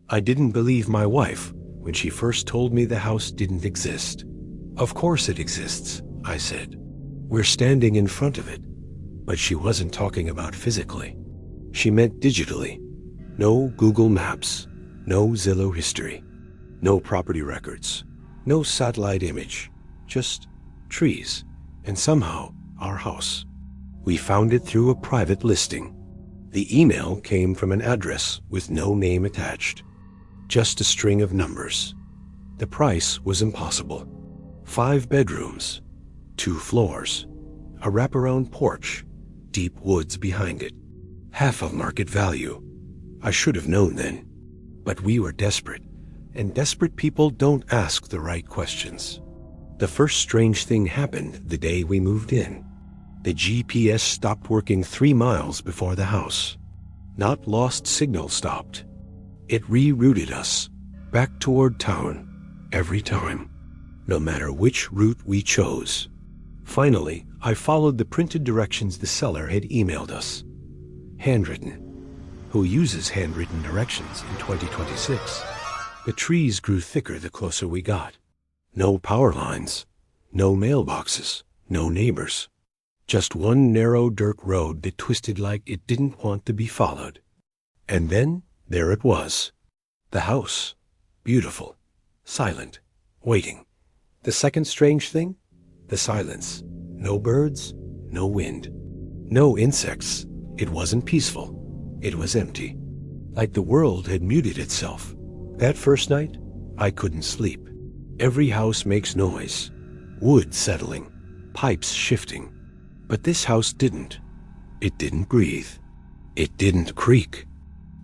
I didn't believe my wife when she first told me the house didn't exist. Of course it exists, I said. We're standing in front of it. But she wasn't talking about physically. She meant digitally. No Google Maps, no Zillow history, no property records, no satellite image, just trees, and somehow our house. We found it through a private listing. The email came from an address with no name attached, just a string of numbers. The price was impossible. 5 bedrooms, 2 floors, a wraparound porch, deep woods behind it, half of market value. I should have known then, but we were desperate, and desperate people don't ask the right questions. The first strange thing happened the day we moved in. The GPS stopped working 3 miles before the house. Not lost signal stopped. It rerouted us back toward town every time, no matter which route we chose. Finally, I followed the printed directions the seller had emailed us. Handwritten. Who uses handwritten directions in 2026? The trees grew thicker the closer we got. No power lines, no mailboxes, no neighbors. Just one narrow dirt road that twisted like it didn't want to be followed. And then there it was. The house. Beautiful. Silent. Waiting. The second strange thing? The silence. No birds, no wind, no insects. It wasn't peaceful. It was empty. Like the world had muted itself. That first night, I couldn't sleep. Every house makes noise. Wood settling. Pipes shifting. But this house didn't. It didn't breathe. It didn't creak.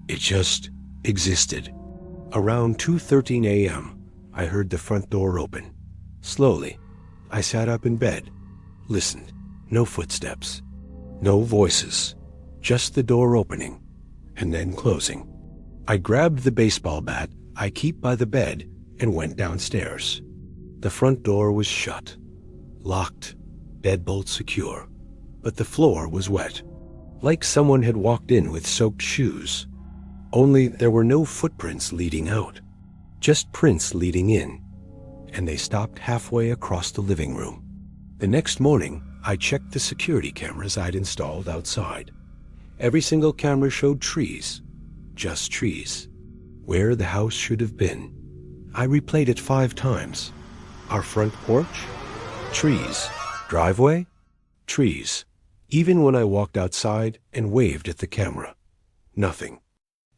It just existed. Around 2:13 a.m., I heard the front door open. Slowly, I sat up in bed, listened. No footsteps, no voices, just the door opening and then closing. I grabbed the baseball bat I keep by the bed and went downstairs. The front door was shut, locked, deadbolt secure, but the floor was wet, like someone had walked in with soaked shoes. Only there were no footprints leading out, just prints leading in, and they stopped halfway across the living room. The next morning, I checked the security cameras I'd installed outside. Every single camera showed trees, just trees, where the house should have been. I replayed it 5 times. Our front porch? Trees. Driveway? Trees. Even when I walked outside and waved at the camera. Nothing.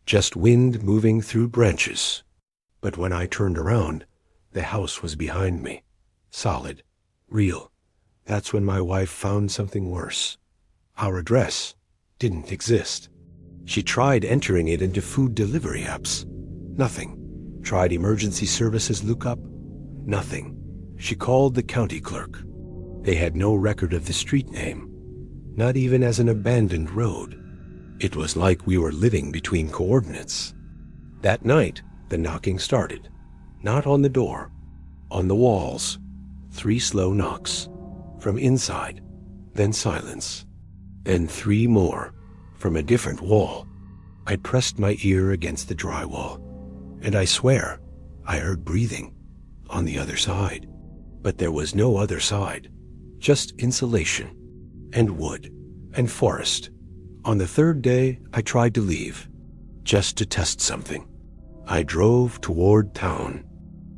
Just wind moving through branches. But when I turned around, the house was behind me. Solid. Real. That's when my wife found something worse. Our address didn't exist. She tried entering it into food delivery apps. Nothing. Tried emergency services lookup. Nothing. She called the county clerk. They had no record of the street name, not even as an abandoned road. It was like we were living between coordinates. That night, the knocking started. Not on the door, on the walls. 3 slow knocks. From inside, then silence. Then 3 more, from a different wall. I pressed my ear against the drywall, and I swear I heard breathing on the other side. But there was no other side, just insulation, and wood, and forest. On the 3rd day, I tried to leave, just to test something. I drove toward town.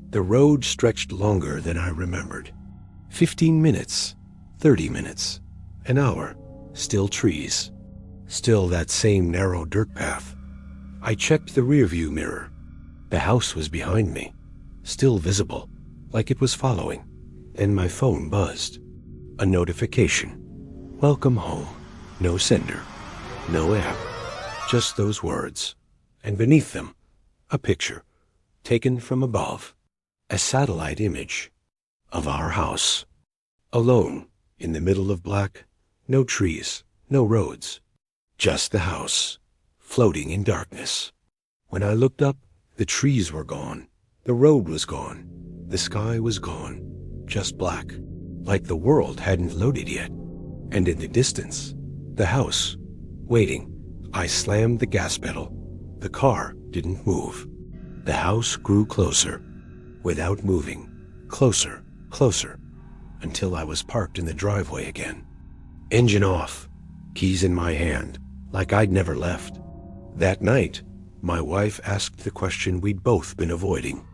The road stretched longer than I remembered. 15 minutes, 30 minutes, an hour, still trees. Still that same narrow dirt path. I checked the rearview mirror. The house was behind me, still visible, like it was following. Then my phone buzzed. A notification. Welcome home. No sender. No app. Just those words. And beneath them, a picture, taken from above. A satellite image of our house. Alone, in the middle of black, no trees, no roads. Just the house, floating in darkness. When I looked up, the trees were gone. The road was gone. The sky was gone. Just black, like the world hadn't loaded yet. And in the distance, the house, waiting. I slammed the gas pedal. The car didn't move. The house grew closer, without moving, closer, closer, until I was parked in the driveway again. Engine off, keys in my hand, like I'd never left. That night, my wife asked the question we'd both been avoiding.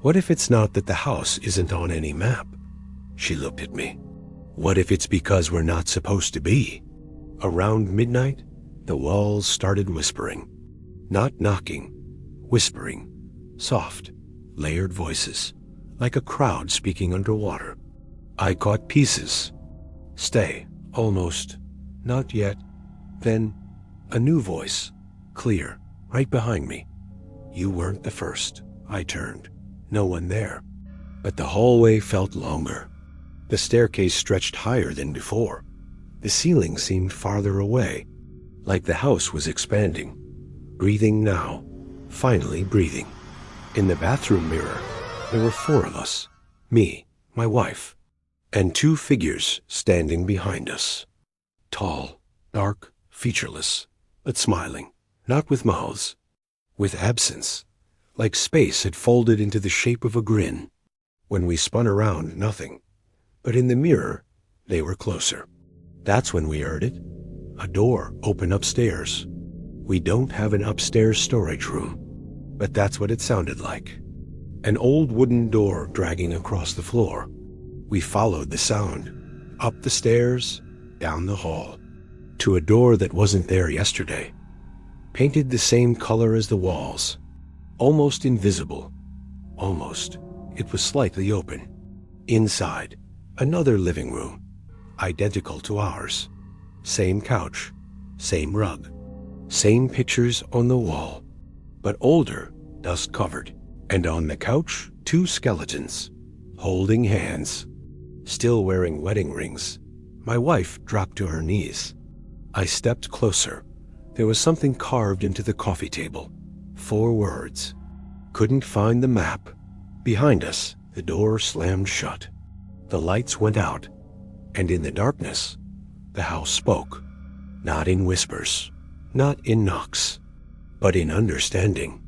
What if it's not that the house isn't on any map? She looked at me. What if it's because we're not supposed to be? Around midnight, the walls started whispering. Not knocking, whispering. Soft, layered voices, like a crowd speaking underwater. I caught pieces. Stay, almost, not yet. Then, a new voice, clear, right behind me. You weren't the first. I turned. No one there. But the hallway felt longer. The staircase stretched higher than before. The ceiling seemed farther away, like the house was expanding. Breathing now, finally breathing. In the bathroom mirror, there were 4 of us. Me, my wife, and 2 figures standing behind us. Tall, dark, featureless, but smiling, not with mouths, with absence, like space had folded into the shape of a grin. When we spun around, nothing. But in the mirror, they were closer. That's when we heard it. A door open upstairs. We don't have an upstairs storage room, but that's what it sounded like. An old wooden door dragging across the floor. We followed the sound, up the stairs, down the hall, to a door that wasn't there yesterday. Painted the same color as the walls. Almost invisible. Almost. It was slightly open. Inside, another living room, identical to ours. Same couch, same rug, same pictures on the wall, but older, dust-covered. And on the couch, 2 skeletons, holding hands, still wearing wedding rings. My wife dropped to her knees. I stepped closer. There was something carved into the coffee table. 4 words. Couldn't find the map. Behind us, the door slammed shut. The lights went out, and in the darkness, the house spoke. Not in whispers, not in knocks, but in understanding.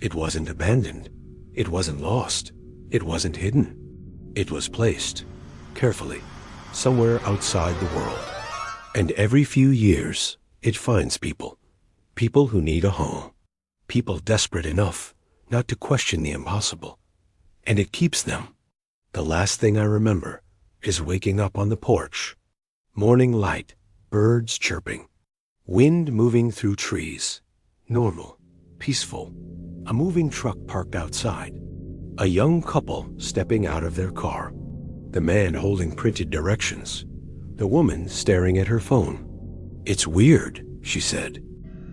It wasn't abandoned. It wasn't lost. It wasn't hidden. It was placed, carefully, somewhere outside the world. And every few years, it finds people. People who need a home. People desperate enough not to question the impossible. And it keeps them. The last thing I remember is waking up on the porch. Morning light, birds chirping, wind moving through trees. Normal, peaceful. A moving truck parked outside. A young couple stepping out of their car. The man holding printed directions. The woman staring at her phone. It's weird, she said.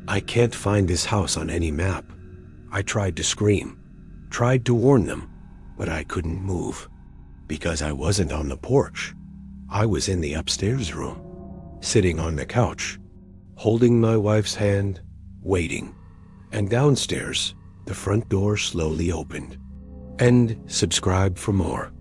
I can't find this house on any map. I tried to scream, tried to warn them, but I couldn't move. Because I wasn't on the porch. I was in the upstairs room, sitting on the couch, holding my wife's hand, waiting. And downstairs, the front door slowly opened. And subscribe for more.